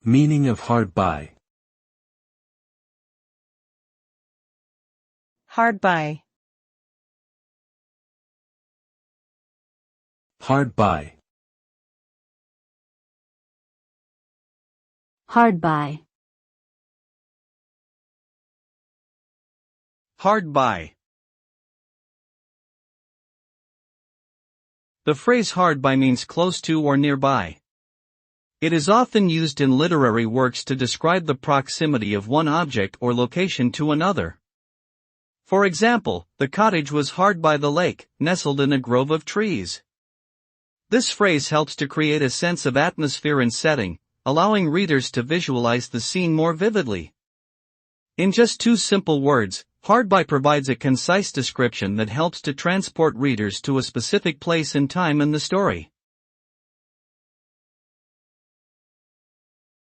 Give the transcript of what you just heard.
Meaning of hard by. Hard by. Hard by. Hard by. Hard by. The phrase hard by means close to or nearby. It is often used in literary works to describe the proximity of one object or location to another. For example, the cottage was hard by the lake, nestled in a grove of trees. This phrase helps to create a sense of atmosphere and setting, allowing readers to visualize the scene more vividly. In just two simple words, hard by provides a concise description that helps to transport readers to a specific place and time in the story.